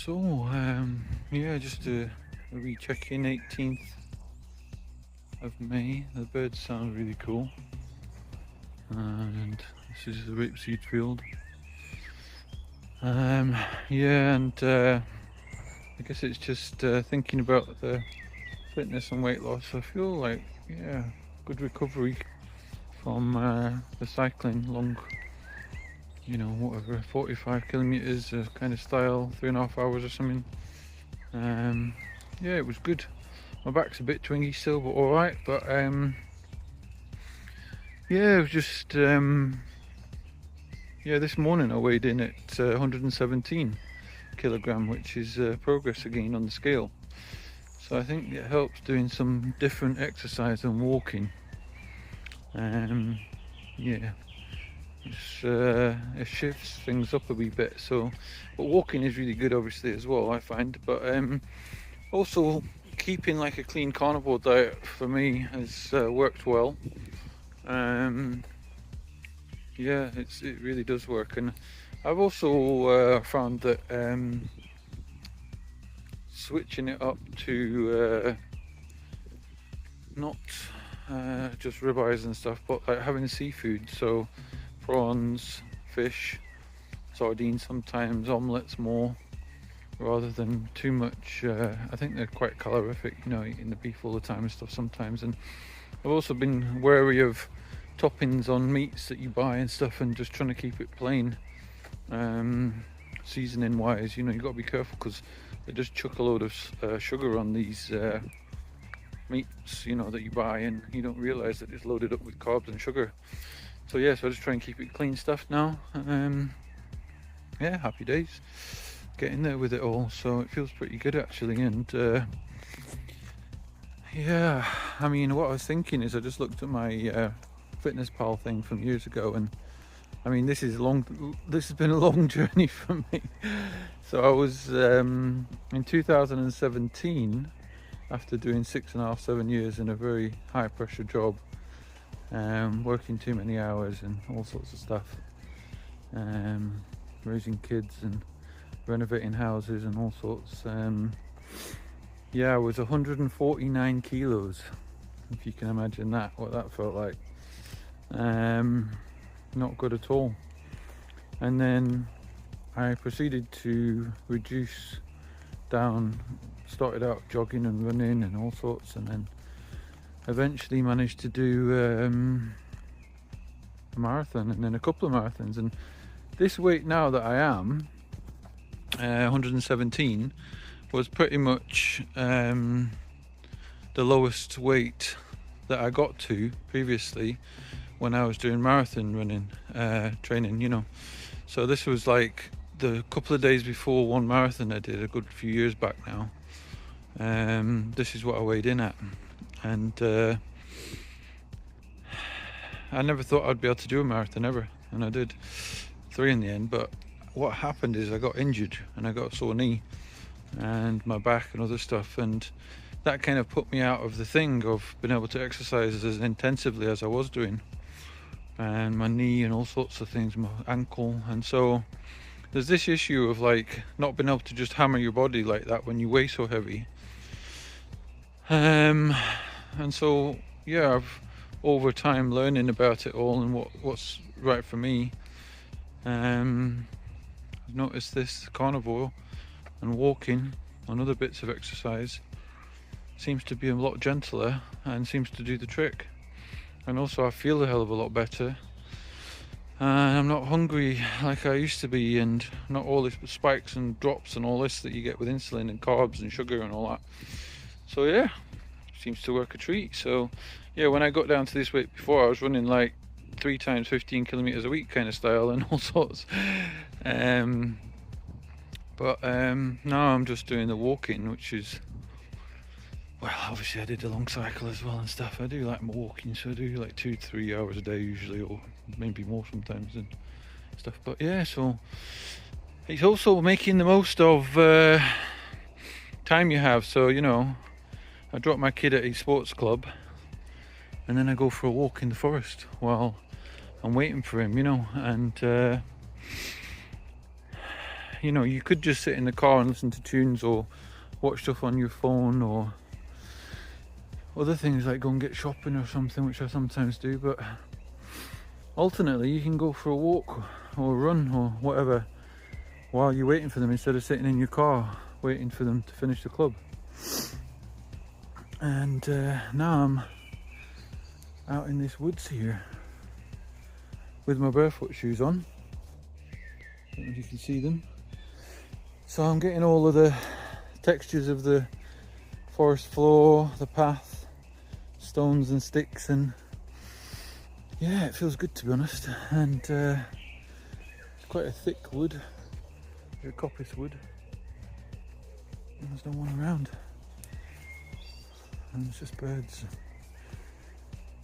So, yeah, just a wee check-in, 18th of May. The birds sound really cool. And this is the rapeseed field. Yeah, and I guess it's just thinking about the fitness and weight loss. I feel like, yeah, good recovery from the cycling long, whatever, 45 kilometers kind of style, 3.5 hours or something. Yeah, it was good. My back's a bit twingy still, but all right. But yeah, it was just yeah. This morning I weighed in at 117 kilogram, which is progress again on the scale. So I think it helps doing some different exercise than walking. Yeah, it shifts things up a wee bit. So, but walking is really good, obviously, as well, I find. But also keeping like a clean carnivore diet for me has worked well. Yeah, it really does work, and I've also found that switching it up to not just ribeyes and stuff, but like having seafood, so prawns, fish, sardines, sometimes omelettes more, rather than too much. I think they're quite calorific, eating the beef all the time and stuff sometimes. And I've also been wary of toppings on meats that you buy and stuff, and just trying to keep it plain. Seasoning wise, you've got to be careful because they just chuck a load of sugar on these meats, that you buy, and you don't realize that it's loaded up with carbs and sugar. So yeah, so I just try and keep it clean stuff now. Yeah, happy days, getting there with it all. So it feels pretty good actually. And yeah, I mean, what I was thinking is I just looked at my Fitness Pal thing from years ago, and I mean, this has been a long journey for me. So I was in 2017, after doing 6.5, 7 years in a very high pressure job, working too many hours and all sorts of stuff, raising kids and renovating houses and all sorts. Yeah, I was 149 kilos, if you can imagine that, what that felt like. Not good at all. And then I proceeded to reduce down, started out jogging and running and all sorts, and then eventually managed to do a marathon and then a couple of marathons. And this weight now that I am, 117, was pretty much the lowest weight that I got to previously when I was doing marathon running training. So this was like the couple of days before one marathon I did a good few years back now. This is what I weighed in at, and I never thought I'd be able to do a marathon ever, and I did 3 in the end. But what happened is I got injured and I got a sore knee and my back and other stuff, and that kind of put me out of the thing of being able to exercise as intensively as I was doing, and my knee and all sorts of things, my ankle. And so there's this issue of like not being able to just hammer your body like that when you weigh so heavy. And so yeah, I've over time learning about it all and what's right for me. I've noticed this carnivore and walking and other bits of exercise seems to be a lot gentler and seems to do the trick. And also I feel a hell of a lot better, and I'm not hungry like I used to be, and not all this spikes and drops and all this that you get with insulin and carbs and sugar and all that. So yeah, seems to work a treat. So yeah, when I got down to this weight before, I was running like 3 times 15 kilometers a week kind of style and all sorts. But now I'm just doing the walking, which is, well, obviously I did a long cycle as well and stuff. I do like my walking, so I do like 2 to 3 hours a day usually, or maybe more sometimes and stuff. But yeah, so it's also making the most of time you have. So I drop my kid at a sports club, and then I go for a walk in the forest while I'm waiting for him, and you know, you could just sit in the car and listen to tunes or watch stuff on your phone or other things like go and get shopping or something, which I sometimes do, but alternately you can go for a walk or run or whatever while you're waiting for them, instead of sitting in your car waiting for them to finish the club. And now I'm out in this woods here with my barefoot shoes on. Don't know if you can see them. So I'm getting all of the textures of the forest floor, the path, stones and sticks, and yeah, it feels good to be honest. And it's quite a thick wood, a coppice wood, and there's no one around, and it's just birds.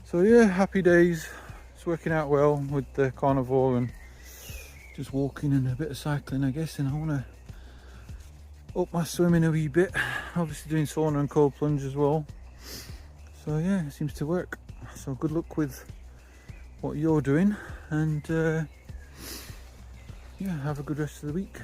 So yeah, happy days. It's working out well with the carnivore and just walking and a bit of cycling, I guess. And I want to up my swimming a wee bit, obviously doing sauna and cold plunge as well. So yeah, it seems to work. So good luck with what you're doing, and yeah, have a good rest of the week.